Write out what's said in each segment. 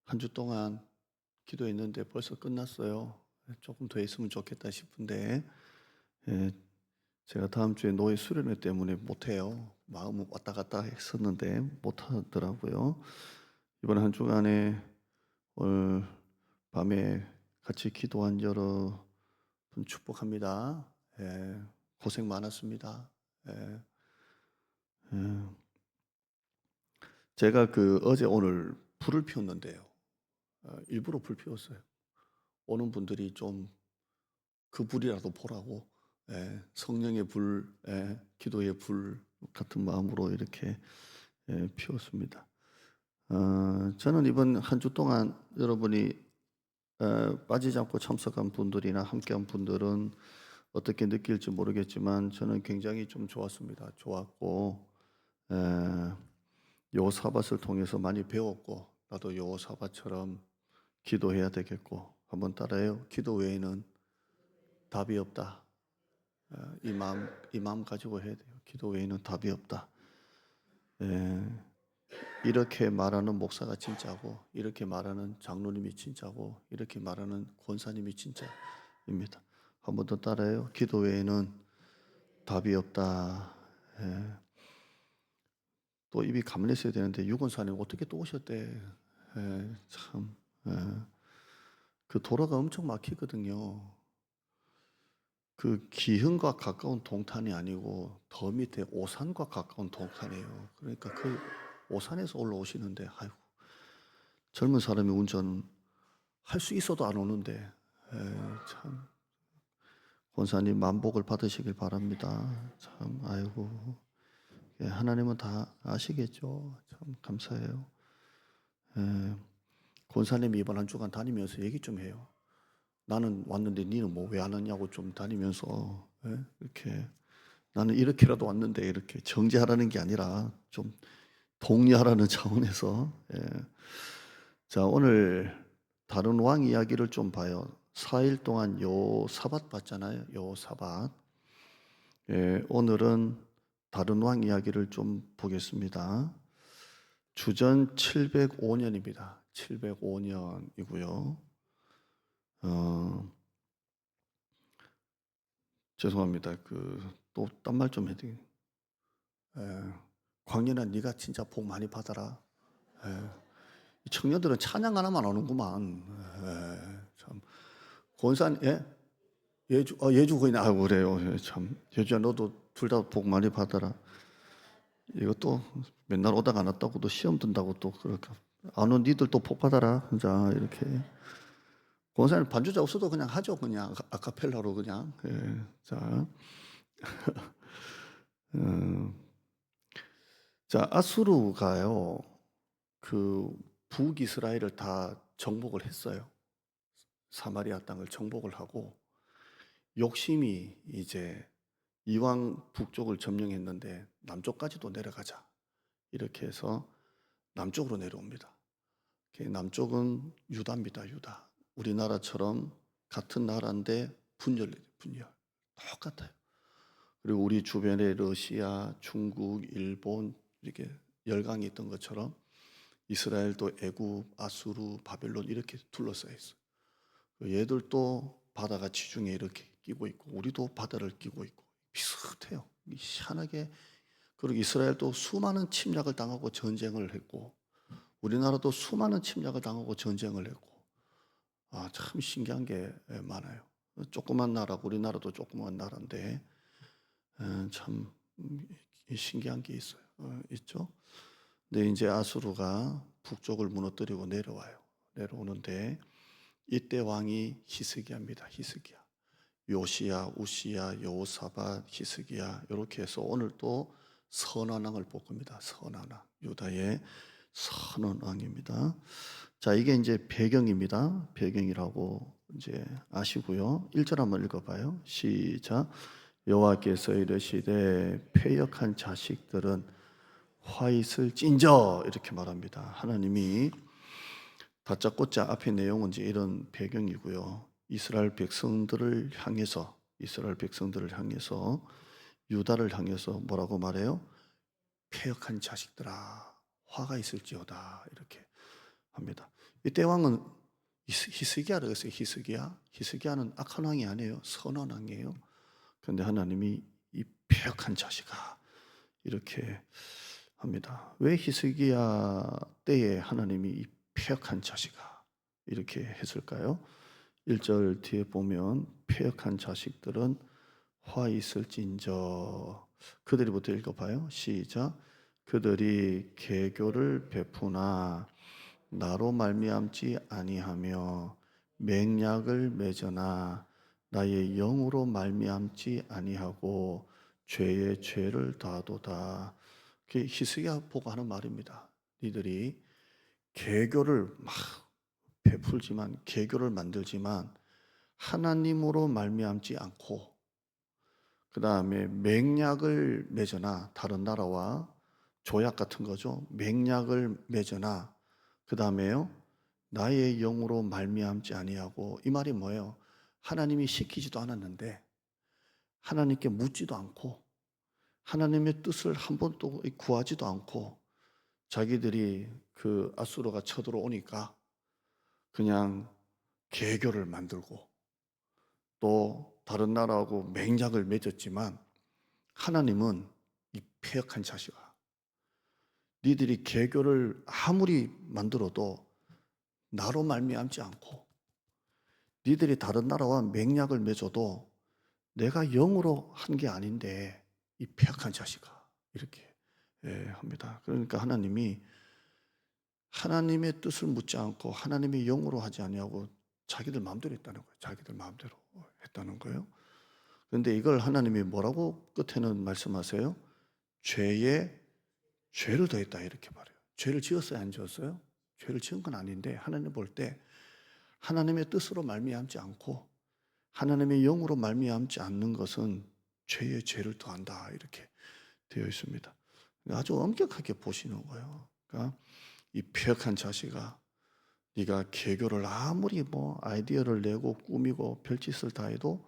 한 주 동안 기도했는데 벌써 끝났어요. 조금 더 했으면 좋겠다 싶은데 예, 제가 다음 주에 노예 수련회 때문에 못해요. 마음은 왔다 갔다 했었는데 못하더라고요. 이번 한 주간에 오늘 밤에 같이 기도한 여러분 축복합니다. 예, 고생 많았습니다. 예, 예. 제가 어제 오늘 불을 피웠는데요. 일부러 불 피웠어요. 오는 분들이 좀 그 불이라도 보라고, 성령의 불, 기도의 불 같은 마음으로 이렇게 피웠습니다. 저는 이번 한 주 동안 여러분이 빠지지 않고 참석한 분들이나 함께한 분들은 어떻게 느낄지 모르겠지만 저는 굉장히 좀 좋았습니다. 좋았고 여호사밧을 통해서 많이 배웠고 나도 여호사밧처럼 기도해야 되겠고 한번 따라해요. 기도 외에는 답이 없다. 이 마음 가지고 해야 돼요. 기도 외에는 답이 없다. 예, 이렇게 말하는 목사가 진짜고, 이렇게 말하는 장로님이 진짜고, 이렇게 말하는 권사님이 진짜입니다. 한 번 더 따라해요. 기도 외에는 답이 없다. 예, 또 입이 가만있어야 되는데 유권사님 어떻게 또 오셨대? 참, 예, 그 도로가 엄청 막히거든요. 그 기흥과 가까운 동탄이 아니고 더 밑에 오산과 가까운 동탄이에요. 그러니까 그 오산에서 올라오시는데 아이고 젊은 사람이 운전할 수 있어도 안 오는데 참 권사님 만복을 받으시길 바랍니다. 참 아이고 예, 하나님은 다 아시겠죠. 참 감사해요. 예, 권사님이 이번 한 주간 다니면서 얘기 좀 해요. 나는 왔는데 니는 뭐 왜 안 왔냐고 좀 다니면서 이렇게 나는 이렇게라도 왔는데 이렇게 정죄하라는 게 아니라 좀 독려하라는 차원에서 자 오늘 다른 왕 이야기를 좀 봐요. 4일 동안 여호사밧 봤잖아요. 여호사밧. 오늘은 다른 왕 이야기를 좀 보겠습니다. 주전 705년입니다. 705년이고요. 죄송합니다. 또 딴 말 좀 해야 돼. 광년아 네가 진짜 복 많이 받아라. 이 청년들은 찬양 하나만 하는구만. 참 권산 예주 거인 그래요. 참 예주야 너도 둘 다 복 많이 받아라. 이것도 맨날 오다가 안 왔다고 또 시험 든다고 또 그렇게 안 온 니들 또 복 받아라. 자 이렇게 권사님 반주자 없어도 그냥 하죠. 그냥 아카펠라로 그냥. 자, 자 아수르가요. 그 북이스라엘을 다 정복을 했어요. 사마리아 땅을 정복을 하고 욕심이 이제 이왕 북쪽을 점령했는데 남쪽까지도 내려가자. 이렇게 해서 남쪽으로 내려옵니다. 남쪽은 유다입니다. 유다. 우리나라처럼 같은 나라인데 분열. 똑같아요. 그리고 우리 주변에 러시아, 중국, 일본 이렇게 열강이 있던 것처럼 이스라엘도 애굽, 아수르, 바벨론 이렇게 둘러싸여 있어요. 얘들도 바다가 지중해 이렇게 끼고 있고 우리도 바다를 끼고 있고 비슷해요. 희한하게. 그리고 이스라엘도 수많은 침략을 당하고 전쟁을 했고 우리나라도 수많은 침략을 당하고 전쟁을 했고 참 신기한 게 많아요. 조그만 나라, 우리나라도 조그만 나라인데 참 신기한 게 있어요. 있죠. 근데 이제 아수르가 북쪽을 무너뜨리고 내려와요. 내려오는데 이때 왕이 히스기야입니다. 히스기야. 요시야, 우시야, 여호사밧, 히스기야 이렇게 해서 오늘 또 선한 왕을 볼 겁니다. 선한 왕. 유다의 선한 왕입니다. 자, 이게 이제 배경입니다. 배경이라고 이제 아시고요. 1절 한번 읽어봐요. 시작. 여호와께서 이르시되 패역한 자식들은 화 있을 찐저 이렇게 말합니다. 하나님이 다짜고짜 앞에 내용은 이제 이런 배경이고요. 이스라엘 백성들을 향해서 유다를 향해서 뭐라고 말해요? 패역한 자식들아 화가 있을지어다 이렇게 합니다. 이때 왕은 히스기야라고 했어요. 히스기야는 악한 왕이 아니에요. 선한 왕이에요. 그런데 하나님이 이 패역한 자식아 이렇게 합니다. 왜 히스기야 때에 하나님이 이 패역한 자식아 이렇게 했을까요? 1절 뒤에 보면 패역한 자식들은 화 있을진저 그들이부터 읽어봐요. 시작. 그들이 계교를 베푸나 나로 말미암지 아니하며 맹약을 맺으나 나의 영으로 말미암지 아니하고 죄의 죄를 다하도다. 그게 히스기야 보고 하는 말입니다. 니들이 계교를 막 베풀지만 계교를 만들지만 하나님으로 말미암지 않고 그 다음에 맹약을 맺으나 다른 나라와 조약 같은 거죠. 맹약을 맺으나 그 다음에요 나의 영으로 말미암지 아니하고 이 말이 뭐예요? 하나님이 시키지도 않았는데 하나님께 묻지도 않고 하나님의 뜻을 한 번도 구하지도 않고 자기들이 그 아수르가 쳐들어오니까 그냥 계교를 만들고 또 다른 나라하고 맹약을 맺었지만 하나님은 이 패역한 자식아 니들이 계교를 아무리 만들어도 나로 말미암지 않고 니들이 다른 나라와 맹약을 맺어도 내가 영으로 한 게 아닌데 이 패역한 자식아 이렇게 합니다. 그러니까 하나님이 하나님의 뜻을 묻지 않고 하나님의 영으로 하지 아니하고 자기들 마음대로 했다는 거예요. 자기들 마음대로 했다는 거예요. 그런데 이걸 하나님이 뭐라고 끝에는 말씀하세요? 죄를 더했다 이렇게 말해요. 죄를 지었어요, 안 지었어요? 죄를 지은 건 아닌데 하나님 볼 때 하나님의 뜻으로 말미암지 않고 하나님의 영으로 말미암지 않는 것은 죄의 죄를 더한다 이렇게 되어 있습니다. 아주 엄격하게 보시는 거예요. 그러니까 이 패역한 자식아, 네가 계교를 아무리 뭐 아이디어를 내고 꾸미고 별짓을 다 해도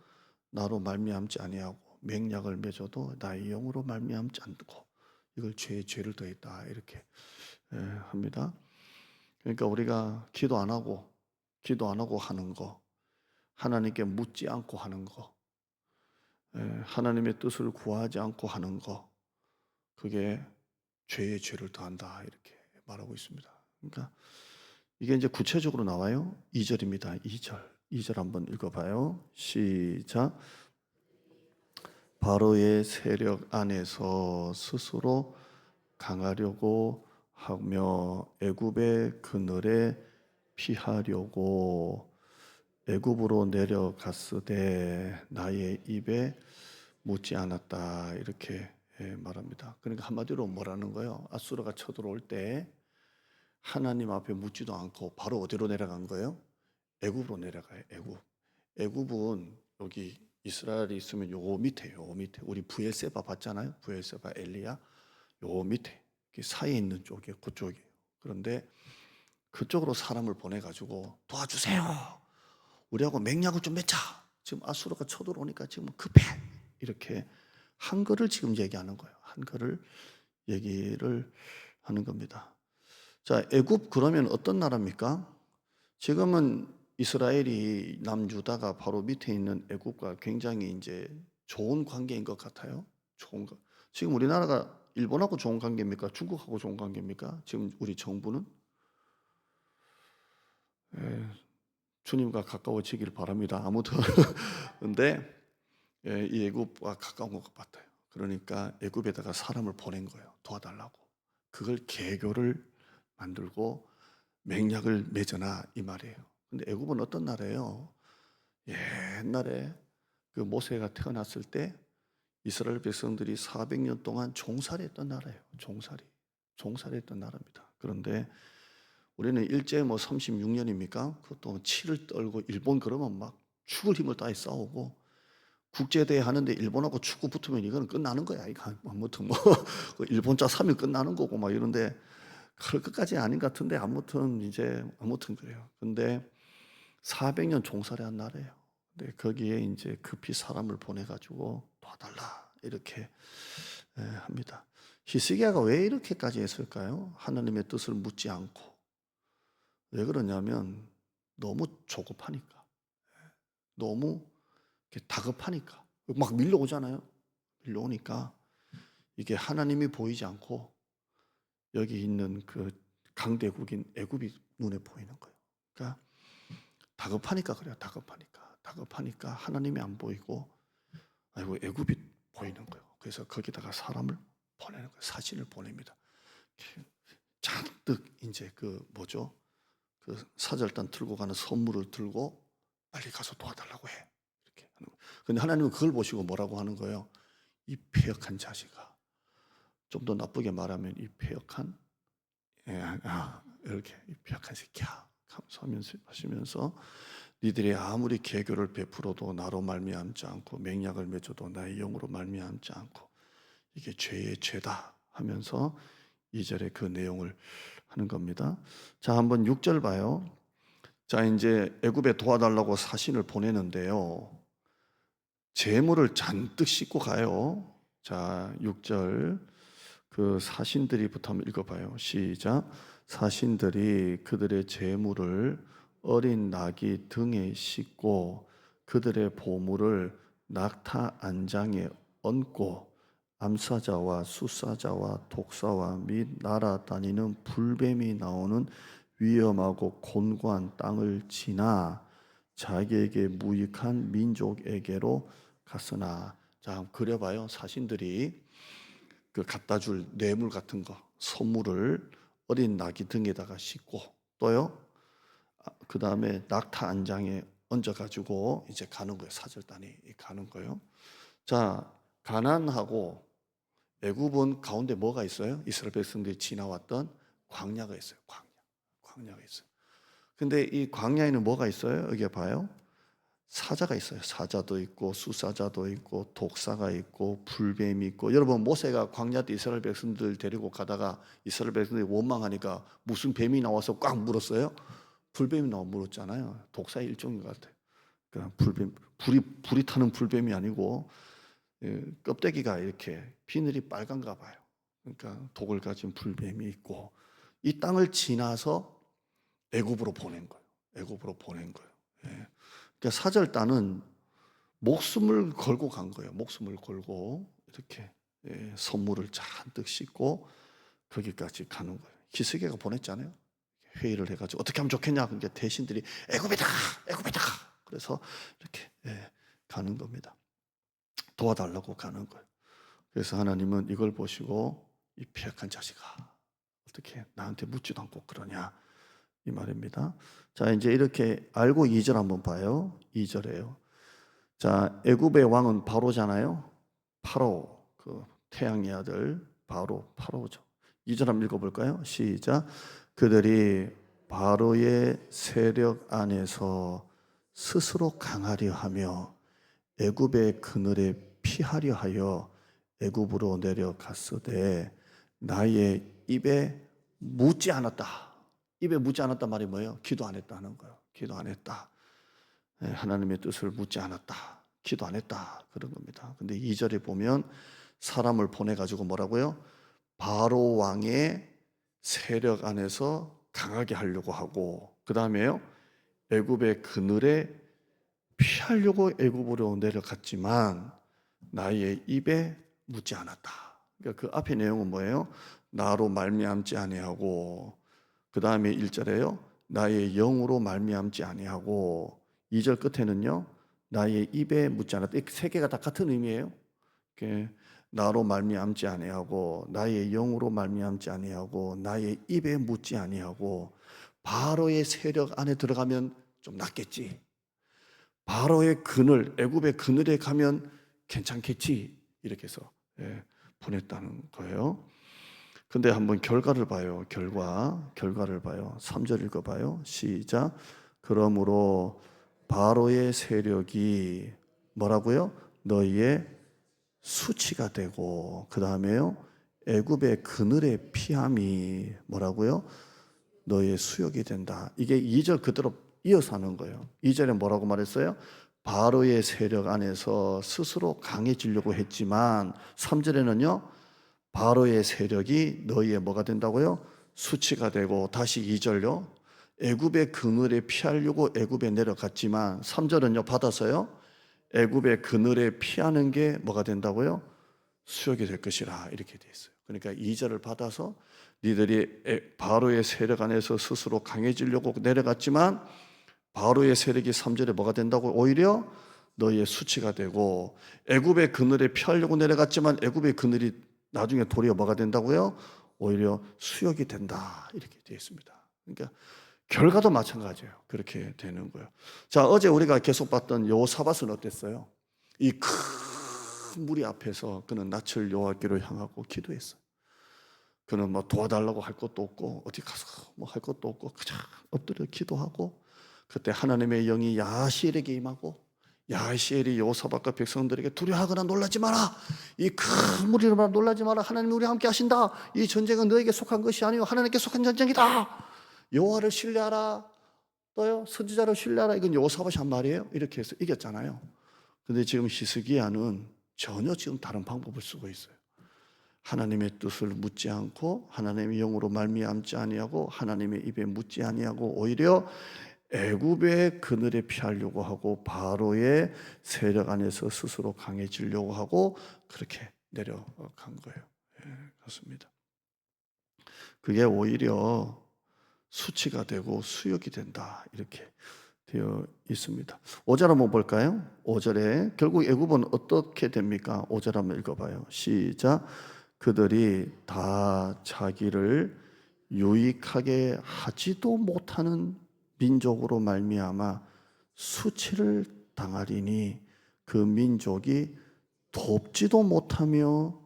나로 말미암지 아니하고 맹약을 맺어도 나의 영으로 말미암지 않고 이걸 죄의 죄를 더했다 이렇게 합니다. 그러니까 우리가 기도 안 하고 하는 거, 하나님께 묻지 않고 하는 거, 하나님의 뜻을 구하지 않고 하는 거, 그게 죄의 죄를 더한다 이렇게 말하고 있습니다. 그러니까 이게 이제 구체적으로 나와요. 2절입니다. 2절 한번 읽어봐요. 시작. 바로의 세력 안에서 스스로 강하려고 하며 애굽의 그늘에 피하려고 애굽으로 내려갔으되 나의 입에 묻지 않았다 이렇게 말합니다. 그러니까 한마디로 뭐라는 거예요? 아수르가 쳐들어올 때 하나님 앞에 묻지도 않고 바로 어디로 내려간 거예요? 애굽으로 내려가요. 애굽은 여기 이스라엘이 있으면 요 밑에 우리 브엘세바 봤잖아요. 브엘세바 엘리야 요 밑에 사이에 있는 쪽에 그쪽이에요. 그런데 그쪽으로 사람을 보내가지고 도와주세요. 우리하고 맹약을 좀 맺자. 지금 아수르가 쳐들어오니까 지금 급해. 이렇게 한글을 지금 얘기하는 거예요. 한글을 얘기를 하는 겁니다. 자, 애굽 그러면 어떤 나라입니까? 지금은 이스라엘이 남유다가 바로 밑에 있는 애굽과 굉장히 이제 좋은 관계인 것 같아요. 지금 우리나라가 일본하고 좋은 관계입니까? 중국하고 좋은 관계입니까? 지금 우리 정부는 주님과 가까워지길 바랍니다. 아무튼 근데 이 애굽과 가까운 것 같아요. 그러니까 애굽에다가 사람을 보낸 거예요. 도와달라고. 그걸 계교를 만들고 맹약을 맺어놔 이 말이에요. 근데 애굽은 어떤 나라예요? 옛날에 그 모세가 태어났을 때 이스라엘 백성들이 400년 동안 종살이했던 나라예요. 종살이했던 나라입니다. 그런데 우리는 일제 뭐 36년입니까? 그것도 치를 떨고 일본 그러면 막 죽을 힘을 다해 싸우고 국제대회 하는데 일본하고 축구 붙으면 이거는 끝나는 거야. 이거 아무튼 뭐 일본자 3일 끝나는 거고 막 이런데 그럴 것까지 아닌 것 같은데 아무튼 그래요. 근데 400년 종살이한 나라예요. 근데 거기에 이제 급히 사람을 보내가지고 도와달라 이렇게 합니다. 히스기야가 왜 이렇게까지 했을까요? 하나님의 뜻을 묻지 않고 왜 그러냐면 너무 조급하니까, 너무 이렇게 다급하니까 막 밀려오잖아요. 밀려오니까 이게 하나님이 보이지 않고 여기 있는 그 강대국인 애굽이 눈에 보이는 거예요. 그러니까 다급하니까 그래요. 다급하니까 하나님이 안 보이고 아이고 애굽이 보이는 거예요. 그래서 거기다가 사람을 보내는 거예요. 사신을 보냅니다. 잔뜩 이제 그 뭐죠? 그 사절단 들고 가는 선물을 들고 빨리 가서 도와달라고 해. 이렇게 하는 거예요. 근데 하나님은 그걸 보시고 뭐라고 하는 거예요? 이 패역한 자식아. 좀 더 나쁘게 말하면 이 패역한 이렇게 이 패역한 새끼야. 하시면서 니들이 아무리 계교를 베풀어도 나로 말미암지 않고 맹약을 맺어도 나의 영으로 말미암지 않고 이게 죄의 죄다 하면서 2절에 그 내용을 하는 겁니다. 자, 한번 6절 봐요. 자, 이제 애굽에 도와달라고 사신을 보내는데요. 재물을 잔뜩 싣고 가요. 자, 6절 그 사신들이부터 한번 읽어봐요. 시작. 사신들이 그들의 재물을 어린 나귀 등에 싣고 그들의 보물을 낙타 안장에 얹고 암사자와 수사자와 독사와 및 날아다니는 불뱀이 나오는 위험하고 곤고한 땅을 지나 자기에게 무익한 민족에게로 갔으나. 자, 그려봐요. 사신들이 그 갖다 줄 뇌물 같은 거, 선물을 어린 나귀 등에다가 싣고 또요. 그 다음에 낙타 안장에 얹어가지고 이제 가는 거예요. 사절단이 가는 거예요. 자, 가나안하고 애굽은 가운데 뭐가 있어요? 이스라엘 백성들이 지나왔던 광야가 있어요. 광야가 있어요. 근데 이 광야에는 뭐가 있어요? 여기 봐요. 사자가 있어요. 사자도 있고 수사자도 있고 독사가 있고 불뱀이 있고. 여러분, 모세가 광야 때 이스라엘 백성들 데리고 가다가 이스라엘 백성들이 원망하니까 무슨 뱀이 나와서 꽉 물었어요? 불뱀이 나와 물었잖아요. 독사의 일종인 것 같아요. 그러니까 불뱀, 불이 타는 불뱀이 아니고 껍데기가 이렇게 비늘이 빨간가 봐요. 그러니까 독을 가진 불뱀이 있고 이 땅을 지나서 애굽으로 보낸 거예요. 애굽으로 보낸 거예요. 그러니까 사절단은 목숨을 걸고 간 거예요. 목숨을 걸고 이렇게 선물을 잔뜩 싣고 거기까지 가는 거예요. 히스기야가 보냈잖아요. 회의를 해가지고 어떻게 하면 좋겠냐. 그러니까 대신들이 애굽이다. 그래서 이렇게 가는 겁니다. 도와달라고 가는 거예요. 그래서 하나님은 이걸 보시고 이 패역한 자식아 어떻게 나한테 묻지도 않고 그러냐 이 말입니다. 자, 이제 이렇게 알고 2절 한번 봐요. 2절에요. 자, 애굽의 왕은 바로잖아요. 파로, 그 태양의 아들 파로죠. 2절 한번 읽어볼까요? 시작. 그들이 바로의 세력 안에서 스스로 강하려 하며 애굽의 그늘에 피하려 하여 애굽으로 내려갔으되 나의 입에 묻지 않았다. 입에 묻지 않았다 말이 뭐예요? 기도 안 했다는 거예요. 기도 안 했다. 하나님의 뜻을 묻지 않았다. 기도 안 했다. 그런 겁니다. 근데 2절에 보면 사람을 보내가지고 뭐라고요? 바로 왕의 세력 안에서 강하게 하려고 하고 그 다음에요. 애굽의 그늘에 피하려고 애굽으로 내려갔지만 나의 입에 묻지 않았다. 그러니까 그 앞의 내용은 뭐예요? 나로 말미암지 아니하고 그 다음에 1절에요. 나의 영으로 말미암지 아니하고 2절 끝에는요. 나의 입에 묻지 않았다. 이 세 개가 다 같은 의미예요. 나로 말미암지 아니하고 나의 영으로 말미암지 아니하고 나의 입에 묻지 아니하고 바로의 세력 안에 들어가면 좀 낫겠지. 바로의 그늘, 애굽의 그늘에 가면 괜찮겠지. 이렇게 해서 보냈다는 거예요. 근데 한번 결과를 봐요. 결과를 봐요. 3절 읽어봐요. 시작. 그러므로 바로의 세력이 뭐라고요? 너희의 수치가 되고 그 다음에요. 애굽의 그늘의 피함이 뭐라고요? 너의 수욕이 된다. 이게 2절 그대로 이어서 하는 거예요. 2절에 뭐라고 말했어요? 바로의 세력 안에서 스스로 강해지려고 했지만 3절에는요. 바로의 세력이 너희의 뭐가 된다고요? 수치가 되고 다시 2절요. 애굽의 그늘에 피하려고 애굽에 내려갔지만 3절은요 받아서요 애굽의 그늘에 피하는 게 뭐가 된다고요? 수욕이 될 것이라 이렇게 돼 있어요. 그러니까 2절을 받아서 니들이 바로의 세력 안에서 스스로 강해지려고 내려갔지만 바로의 세력이 3절에 뭐가 된다고? 오히려 너희의 수치가 되고 애굽의 그늘에 피하려고 내려갔지만 애굽의 그늘이 나중에 도리어 뭐가 된다고요? 오히려 수욕이 된다 이렇게 되어 있습니다. 그러니까 결과도 마찬가지예요. 그렇게 되는 거예요. 자, 어제 우리가 계속 봤던 여호사밧은 어땠어요? 이 큰 무리 앞에서 그는 낯을 여호와께로 향하고 기도했어요. 그는 뭐 도와달라고 할 것도 없고 어디 가서 뭐 할 것도 없고 그냥 엎드려 기도하고 그때 하나님의 영이 야하시엘에게 임하고 야하시엘이 여호사밧과 백성들에게 두려워하거나 놀라지 마라. 이 큰 무리를 봐 놀라지 마라. 하나님이 우리와 함께 하신다. 이 전쟁은 너에게 속한 것이 아니요 하나님께 속한 전쟁이다. 여호와를 신뢰하라. 또요 선지자를 신뢰하라. 이건 여호사밧이 한 말이에요. 이렇게 해서 이겼잖아요. 근데 지금 히스기야는 전혀 지금 다른 방법을 쓰고 있어요. 하나님의 뜻을 묻지 않고 하나님의 영으로 말미암지 아니하고 하나님의 입에 묻지 아니하고 오히려 애굽의 그늘에 피하려고 하고 바로의 세력 안에서 스스로 강해지려고 하고 그렇게 내려간 거예요. 그렇습니다. 그게 오히려 수치가 되고 수욕이 된다 이렇게 되어 있습니다. 5절 한번 볼까요? 5절에 결국 애굽은 어떻게 됩니까? 5절 한번 읽어봐요. 시작. 그들이 다 자기를 유익하게 하지도 못하는 민족으로 말미암아 수치를 당하리니 그 민족이 돕지도 못하며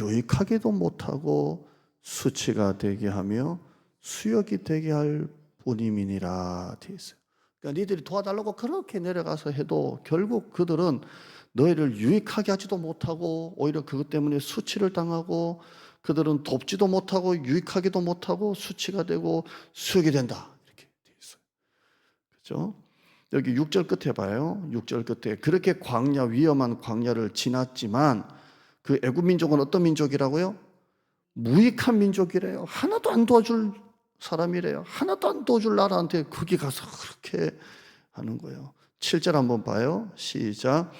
유익하게도 못하고 수치가 되게 하며 수욕이 되게 할 뿐임이니라 되어 있어요. 그러니까 니들이 도와달라고 그렇게 내려가서 해도 결국 그들은 너희를 유익하게 하지도 못하고 오히려 그것 때문에 수치를 당하고 그들은 돕지도 못하고 유익하기도 못하고 수치가 되고 수욕이 된다 이렇게 되어 있어요. 그렇죠? 여기 6절 끝에 봐요. 6절 끝에 그렇게 위험한 광야를 지났지만 그 애굽 민족은 어떤 민족이라고요? 무익한 민족이래요. 하나도 안 도와줄 사람이래요. 하나도 안 도와줄 나라한테 거기 가서 그렇게 하는 거예요. 7절 한번 봐요. 시작.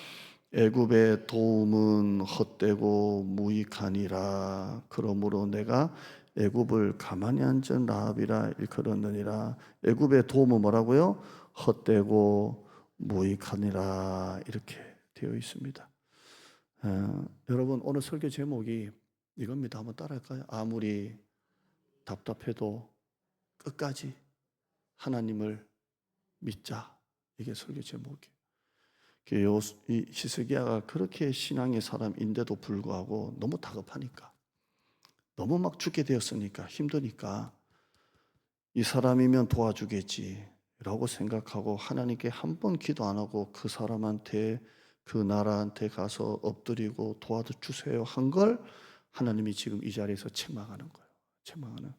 애굽의 도움은 헛되고 무익하니라. 그러므로 내가 애굽을 가만히 앉은 라합이라 일컬었느니라. 애굽의 도움은 뭐라고요? 헛되고 무익하니라. 이렇게 되어 있습니다. 여러분 오늘 설교 제목이 이겁니다. 한번 따라할까요? 아무리 답답해도 끝까지 하나님을 믿자. 이게 설교 제목이에요. 이 히스기야가 그렇게 신앙의 사람인데도 불구하고 너무 다급하니까 너무 막 죽게 되었으니까 힘드니까 이 사람이면 도와주겠지 라고 생각하고 하나님께 한 번 기도 안 하고 그 사람한테 그 나라한테 가서 엎드리고 도와주세요 한 걸 하나님이 지금 이 자리에서 책망하는 거예요. 책망하는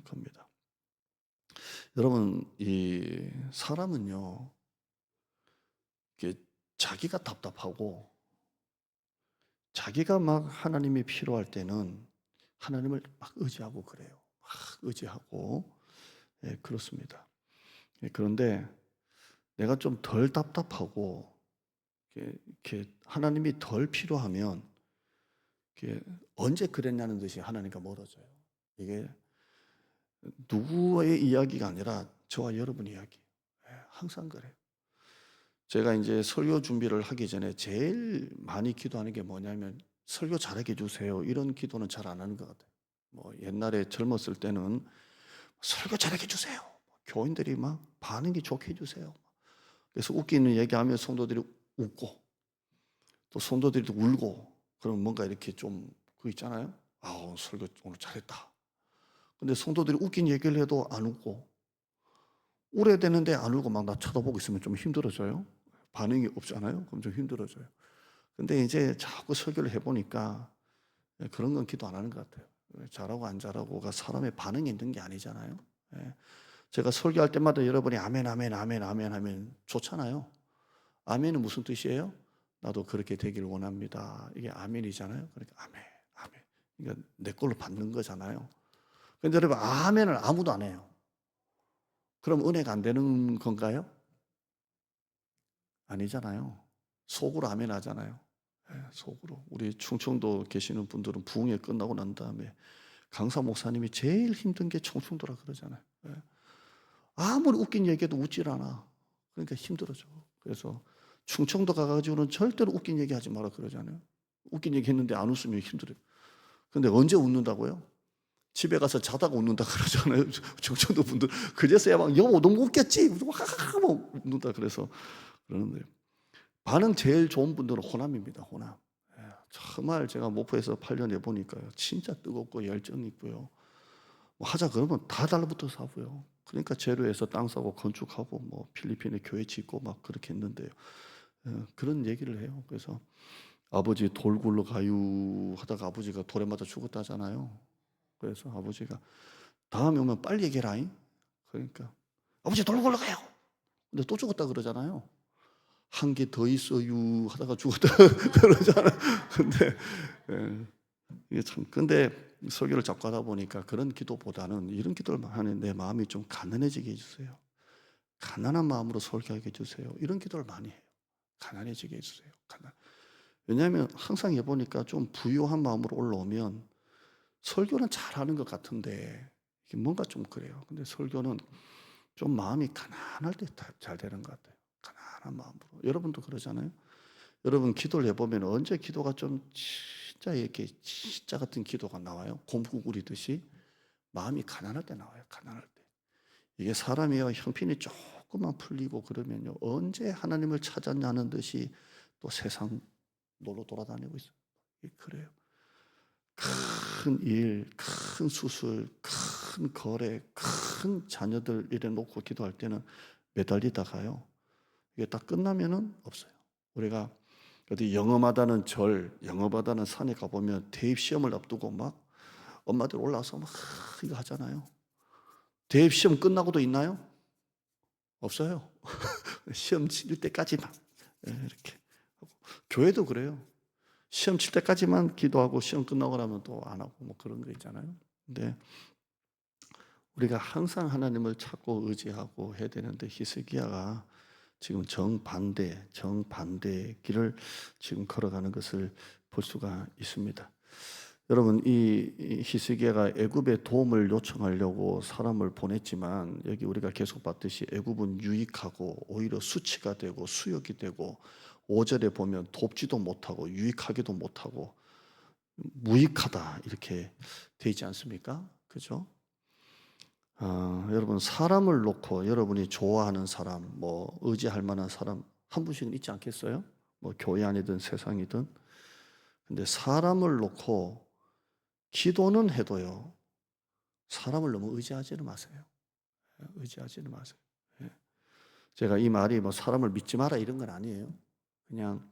겁니다. 여러분 이 사람은요 자기가 답답하고 자기가 막 하나님이 필요할 때는 하나님을 막 의지하고 그래요. 막 의지하고 그렇습니다. 그런데 내가 좀 덜 답답하고 이렇게 하나님이 덜 필요하면 언제 그랬냐는 듯이 하나님과 멀어져요. 이게 누구의 이야기가 아니라 저와 여러분 이야기. 항상 그래요. 제가 이제 설교 준비를 하기 전에 제일 많이 기도하는 게 뭐냐면 설교 잘하게 해주세요. 이런 기도는 잘 안 하는 것 같아요. 뭐 옛날에 젊었을 때는 설교 잘하게 해주세요. 교인들이 막 반응이 좋게 해주세요. 그래서 웃기는 얘기하면 성도들이 웃고 또 성도들이 울고 그럼 뭔가 이렇게 좀 그 있잖아요. 아 설교 오늘 잘했다. 근데 성도들이 웃긴 얘기를 해도 안 웃고 울어야 되는데 안 울고 막 나 쳐다보고 있으면 좀 힘들어져요. 반응이 없잖아요. 그럼 좀 힘들어져요. 근데 이제 자꾸 설교를 해보니까 그런 건 기도 안 하는 것 같아요. 잘하고 안 잘하고가 사람의 반응이 있는 게 아니잖아요. 제가 설교할 때마다 여러분이 아멘, 아멘, 아멘, 아멘 하면 좋잖아요. 아멘은 무슨 뜻이에요? 나도 그렇게 되길 원합니다. 이게 아멘이잖아요. 그러니까 아멘, 아멘. 그러니까 내 걸로 받는 거잖아요. 근데 여러분 아멘을 아무도 안 해요. 그럼 은혜가 안 되는 건가요? 아니잖아요. 속으로 아멘 하잖아요. 예, 속으로. 우리 충청도 계시는 분들은 부흥회 끝나고 난 다음에 강사 목사님이 제일 힘든 게 충청도라 그러잖아요. 예. 아무리 웃긴 얘기해도 웃질 않아. 그러니까 힘들어져. 그래서 충청도 가가지고는 절대로 웃긴 얘기 하지 마라 그러잖아요. 웃긴 얘기 했는데 안 웃으면 힘들어요. 근데 언제 웃는다고요? 집에 가서 자다가 웃는다 그러잖아요. 충청도 분들. 그제서야 막 여보 너무 웃겼지? 막 웃는다 그래서 그러는데 반응 제일 좋은 분들은 호남입니다. 호남. 예, 정말 제가 목포에서 8년 해보니까요. 진짜 뜨겁고 열정 있고요. 뭐 하자 그러면 다 달라붙어서 하고요. 그러니까 재료에서 땅 사고 건축하고 뭐 필리핀에 교회 짓고 막 그렇게 했는데요. 그런 얘기를 해요. 그래서 아버지 돌 굴러 가유 하다가 아버지가 돌에 맞아 죽었다잖아요. 그래서 아버지가 다음에 오면 빨리 얘기해라잉. 그러니까 아버지 돌 굴러 가요. 근데 또 죽었다 그러잖아요. 한 개 더 있어요 하다가 죽었다 그러잖아요. 근데 예, 이게 참 근데 설교를 자꾸 하다 보니까 그런 기도보다는 이런 기도를 하는 내 마음이 좀 가난해지게 해주세요. 가난한 마음으로 설교하게 해주세요. 이런 기도를 많이 해요. 가난해지게 해주세요. 왜냐하면 항상 해보니까 좀 부유한 마음으로 올라오면 설교는 잘하는 것 같은데 이게 뭔가 좀 그래요. 근데 설교는 좀 마음이 가난할 때 잘 되는 것 같아요. 가난한 마음으로. 여러분도 그러잖아요. 여러분 기도를 해보면 언제 기도가 좀 진짜 이렇게 진짜 같은 기도가 나와요. 곰국 우리듯이 마음이 가난할 때 나와요. 가난할 때. 이게 사람이요 형편이 조금만 풀리고 그러면요 언제 하나님을 찾았냐는 듯이 또 세상 놀러 돌아다니고 있어요. 그래요. 큰 일, 큰 수술, 큰 거래, 큰 자녀들 이래 놓고 기도할 때는 매달리다가요. 이게 딱 끝나면은 없어요. 우리가 어디 영험하다는 절, 영험하다는 산에 가보면 대입 시험을 앞두고 막 엄마들 올라와서 막 이거 하잖아요. 대입 시험 끝나고도 있나요? 없어요. 시험 칠 때까지만 이렇게 하고. 교회도 그래요. 시험 칠 때까지만 기도하고 시험 끝나고 나면 또 안 하고 뭐 그런 거 있잖아요. 근데 우리가 항상 하나님을 찾고 의지하고 해야 되는데 히스기야가 지금 정반대의 길을 지금 걸어가는 것을 볼 수가 있습니다. 여러분 이 히스기야가 애굽에 도움을 요청하려고 사람을 보냈지만 여기 우리가 계속 봤듯이 애굽은 유익하고 오히려 수치가 되고 수욕이 되고 5절에 보면 돕지도 못하고 유익하기도 못하고 무익하다 이렇게 되지 않습니까? 그죠? 여러분 사람을 놓고 여러분이 좋아하는 사람, 뭐 의지할 만한 사람 한 분씩은 있지 않겠어요? 뭐 교회 안이든 세상이든. 근데 사람을 놓고 기도는 해도요. 사람을 너무 의지하지는 마세요. 의지하지는 마세요. 예. 제가 이 말이 뭐 사람을 믿지 마라 이런 건 아니에요. 그냥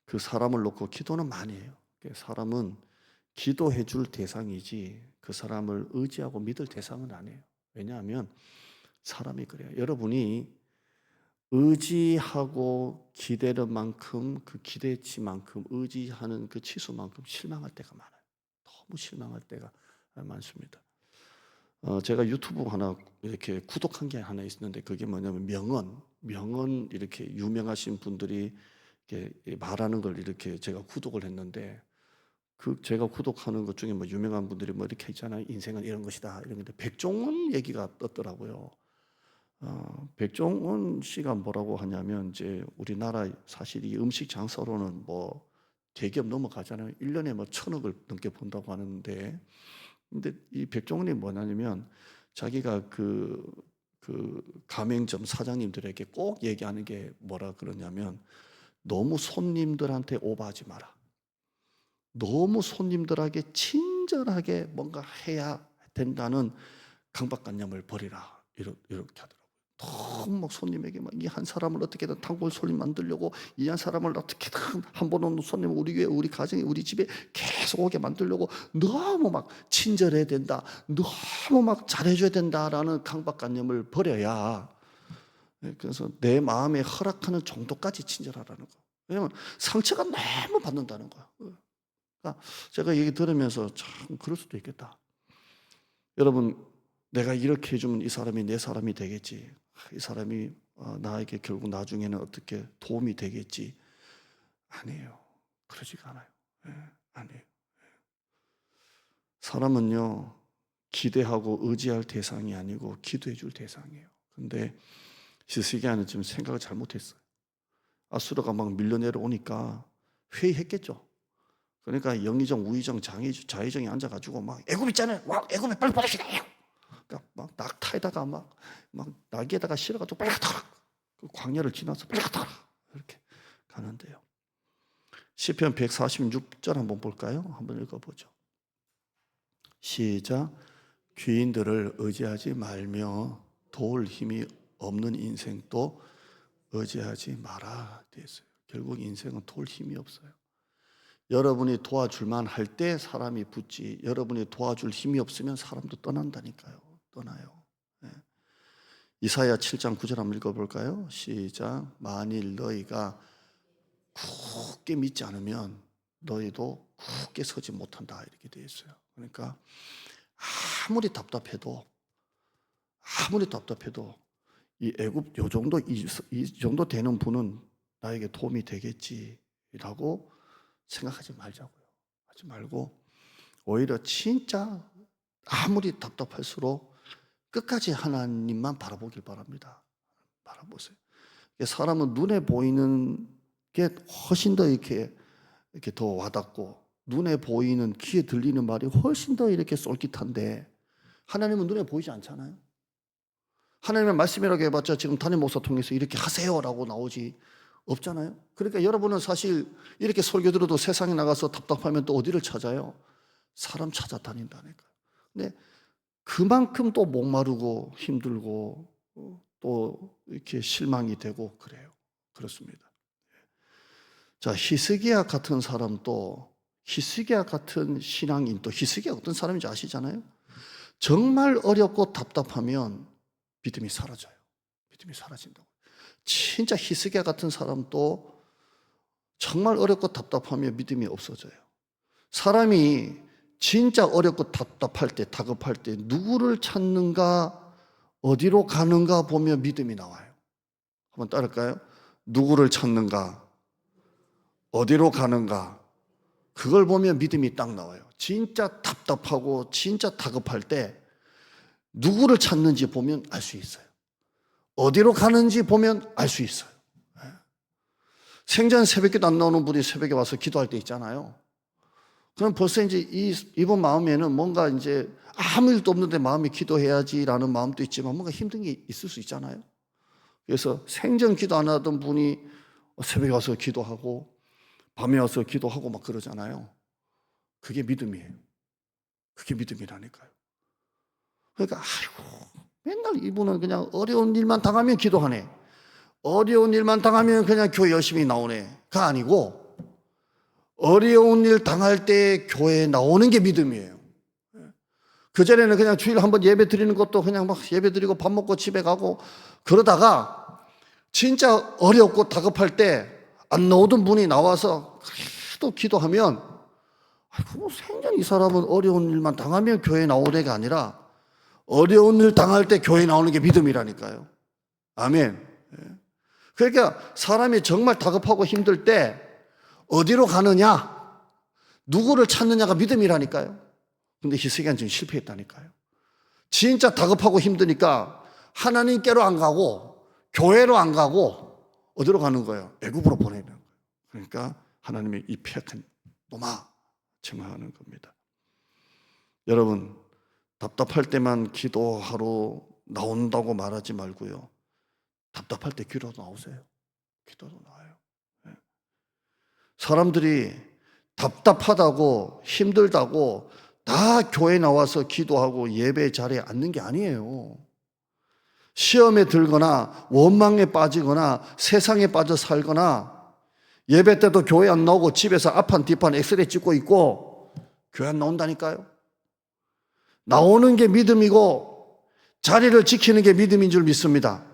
그 사람을 놓고 기도는 많이 해요. 사람은 기도해 줄 대상이지 그 사람을 의지하고 믿을 대상은 아니에요. 왜냐하면 사람이 그래요. 여러분이 의지하고 기대는 만큼 그 기대치만큼 의지하는 그 치수만큼 실망할 때가 많아요. 너무 실망할 때가 많습니다. 제가 유튜브 하나 이렇게 구독한 게 하나 있었는데 그게 뭐냐면 명언 이렇게 유명하신 분들이 이렇게 말하는 걸 이렇게 제가 구독을 했는데 그 제가 구독하는 것 중에 뭐 유명한 분들이 뭐 이렇게 있잖아요. 인생은 이런 것이다 이런 건데 백종원 얘기가 떴더라고요. 백종원 씨가 뭐라고 하냐면 이제 우리나라 사실 이 음식 장사로는 뭐 대기업 넘어가잖아요. 1년에 뭐 1,000억을 넘게 번다고 하는데 근데 이 백종원이 뭐냐면 자기가 그 가맹점 사장님들에게 꼭 얘기하는 게 뭐라 그러냐면 너무 손님들한테 오버하지 마라. 너무 손님들에게 친절하게 뭔가 해야 된다는 강박관념을 버리라. 이렇게 하더라고요. 너무 막 손님에게 막 이 한 사람을 어떻게든 단골 손님 만들려고 이 한 사람을 어떻게든 한 번 오는 손님 우리 교회 우리 가정에 우리 집에 계속 오게 만들려고 너무 막 친절해야 된다. 너무 막 잘해줘야 된다라는 강박관념을 버려야 그래서 내 마음에 허락하는 정도까지 친절하라는 거. 왜냐하면 상처가 너무 받는다는 거야. 그러니까 제가 얘기 들으면서 참 그럴 수도 있겠다. 여러분 내가 이렇게 해주면 이 사람이 내 사람이 되겠지. 이 사람이 나에게 결국 나중에는 어떻게 도움이 되겠지. 아니에요. 그러지가 않아요. 아니에요. 사람은요, 기대하고 의지할 대상이 아니고 기도해 줄 대상이에요. 근데 히스기야는 지금 생각을 잘못했어요. 아수르가 막 밀려 내려오니까 회의했겠죠. 그러니까 영의정, 우의정, 자의정이 앉아가지고 막 애굽 있잖아요. 와, 애굽에 빨리 보내시라. 그러니까 막 낙타에다가 막 나귀에다가 실어가지고 빨리 가라. 그 광야를 지나서 빨리 가라. 이렇게 가는데요. 시편 146절 한번 볼까요? 한번 읽어보죠. 시작. 귀인들을 의지하지 말며 도울 힘이 없는 인생도 의지하지 마라 됐어요. 결국 인생은 도울 힘이 없어요. 여러분이 도와줄만 할 때 사람이 붙지, 여러분이 도와줄 힘이 없으면 사람도 떠난다니까요. 떠나요. 네. 이사야 7장 9절 한번 읽어볼까요? 시작. 만일 너희가 굳게 믿지 않으면 너희도 굳게 서지 못한다 이렇게 되어 있어요. 그러니까 아무리 답답해도 이 애굽 요 정도 이 정도 되는 분은 나에게 도움이 되겠지라고 생각하지 말자고요. 하지 말고 오히려 진짜 아무리 답답할수록 끝까지 하나님만 바라보길 바랍니다. 바라보세요. 사람은 눈에 보이는 게 훨씬 더 이렇게 더 와닿고 눈에 보이는 귀에 들리는 말이 훨씬 더 이렇게 쏠깃한데 하나님은 눈에 보이지 않잖아요. 하나님의 말씀이라고 해봤자 지금 담임 목사 통해서 이렇게 하세요라고 나오지 없잖아요. 그러니까 여러분은 사실 이렇게 설교 들어도 세상에 나가서 답답하면 또 어디를 찾아요? 사람 찾아다닌다니까요. 근데 그만큼 또 목마르고 힘들고 또 이렇게 실망이 되고 그래요. 그렇습니다. 자, 히스기야 같은 사람도 히스기야 같은 신앙인 또 히스기야 어떤 사람인지 아시잖아요. 정말 어렵고 답답하면 믿음이 사라져요. 믿음이 사라진다고. 진짜 히스기야 같은 사람도 정말 어렵고 답답하면 믿음이 없어져요. 사람이 진짜 어렵고 답답할 때, 다급할 때 누구를 찾는가, 어디로 가는가 보면 믿음이 나와요. 한번 따를까요? 누구를 찾는가, 어디로 가는가, 그걸 보면 믿음이 딱 나와요. 진짜 답답하고 진짜 다급할 때 누구를 찾는지 보면 알 수 있어요. 어디로 가는지 보면 알 수 있어요. 생전 새벽기도 안 나오는 분이 새벽에 와서 기도할 때 있잖아요. 그럼 벌써 이제 이분 마음에는 뭔가 이제 아무 일도 없는데 마음이 기도해야지라는 마음도 있지만 뭔가 힘든 게 있을 수 있잖아요. 그래서 생전 기도 안 하던 분이 새벽에 와서 기도하고 밤에 와서 기도하고 막 그러잖아요. 그게 믿음이에요. 그게 믿음이라니까요. 그러니까 아이고 맨날 이분은 그냥 어려운 일만 당하면 기도하네. 어려운 일만 당하면 그냥 교회 열심히 나오네가 아니고 어려운 일 당할 때 교회에 나오는 게 믿음이에요. 그전에는 그냥 주일 한번 예배 드리는 것도 그냥 막 예배 드리고 밥 먹고 집에 가고 그러다가 진짜 어렵고 다급할 때 안 나오던 분이 나와서 또 기도하면 아이고 생전 이 사람은 어려운 일만 당하면 교회에 나오래가 아니라 어려운 일 당할 때 교회에 나오는 게 믿음이라니까요. 아멘. 그러니까 사람이 정말 다급하고 힘들 때 어디로 가느냐, 누구를 찾느냐가 믿음이라니까요. 근데 히스기야는 지금 실패했다니까요. 진짜 다급하고 힘드니까 하나님께로 안 가고 교회로 안 가고 어디로 가는 거예요? 애굽으로 보내는 거예요. 그러니까 하나님의 이 폐악한 놈아 책망하는 겁니다. 여러분 답답할 때만 기도하러 나온다고 말하지 말고요. 답답할 때 기도도 나오세요. 기도도 나와요. 사람들이 답답하다고 힘들다고 다 교회 나와서 기도하고 예배 자리에 앉는 게 아니에요. 시험에 들거나 원망에 빠지거나 세상에 빠져 살거나 예배 때도 교회 안 나오고 집에서 앞판 뒷판 엑스레이 찍고 있고 교회 안 나온다니까요. 나오는 게 믿음이고 자리를 지키는 게 믿음인 줄 믿습니다.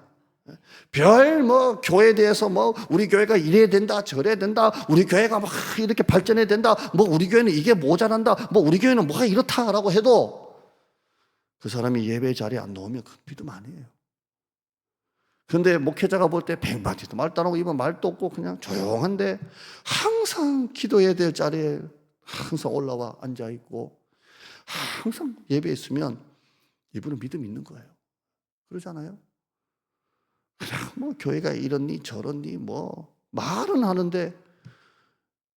교회에 대해서 우리 교회가 이래야 된다, 저래야 된다, 우리 교회가 막 이렇게 발전해야 된다, 우리 교회는 이게 모자란다, 우리 교회는 뭐가 이렇다라고 해도 그 사람이 예배 자리에 안 나오면 그 믿음 아니에요. 그런데 목회자가 볼 때 백마디도 말도 안 하고 입은 말도 없고 그냥 조용한데 항상 기도해야 될 자리에 항상 올라와 앉아 있고 항상 예배에 있으면 이분은 믿음이 있는 거예요. 그러잖아요. 그냥 뭐 교회가 이렇니 저렇니 뭐 말은 하는데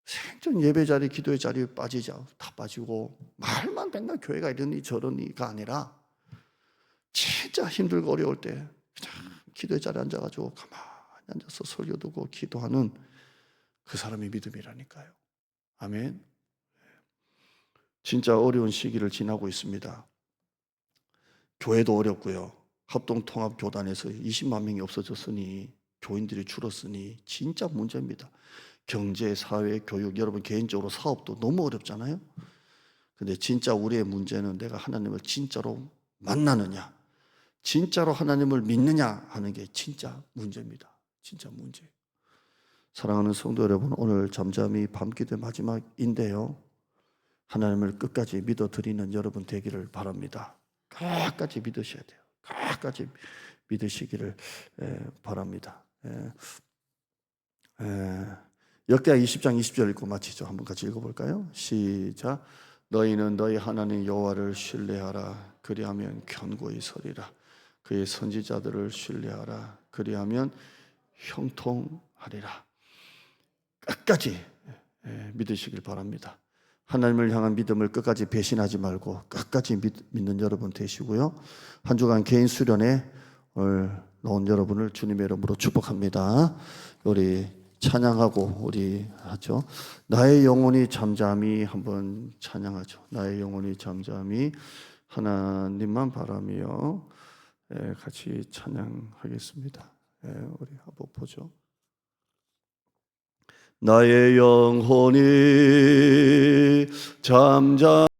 생전 예배 자리 기도의 자리에 빠지자 다 빠지고 말만 맨날 교회가 이러니 저러니가 아니라 진짜 힘들고 어려울 때 그냥 기도의 자리에 앉아가지고 가만히 앉아서 설교 듣고 기도하는 그 사람이 믿음이라니까요. 아멘. 진짜 어려운 시기를 지나고 있습니다. 교회도 어렵고요. 합동통합교단에서 20만 명이 없어졌으니 교인들이 줄었으니 진짜 문제입니다. 경제, 사회, 교육, 여러분 개인적으로 사업도 너무 어렵잖아요. 근데 진짜 우리의 문제는 내가 하나님을 진짜로 만나느냐, 진짜로 하나님을 믿느냐 하는 게 진짜 문제입니다. 진짜 문제. 사랑하는 성도 여러분, 오늘 잠잠히 밤기도의 마지막인데요. 하나님을 끝까지 믿어드리는 여러분 되기를 바랍니다. 끝까지 믿으셔야 돼요. 끝까지 믿으시기를 바랍니다. 역대하 20장 20절 읽고 마치죠. 한번 같이 읽어볼까요? 시작. 너희는 너희 하나님 여호와를 신뢰하라. 그리하면 견고히 서리라. 그의 선지자들을 신뢰하라. 그리하면 형통하리라. 끝까지 믿으시길 바랍니다. 하나님을 향한 믿음을 끝까지 배신하지 말고 끝까지 믿는 여러분 되시고요. 한 주간 개인 수련회 나온 여러분을 주님의 이름으로 축복합니다. 우리 찬양하고 우리 하죠. 나의 영혼이 잠잠히 한번 찬양하죠. 나의 영혼이 잠잠히 하나님만 바라며 같이 찬양하겠습니다. 우리 한번 보죠. 나의 영혼이 잠잠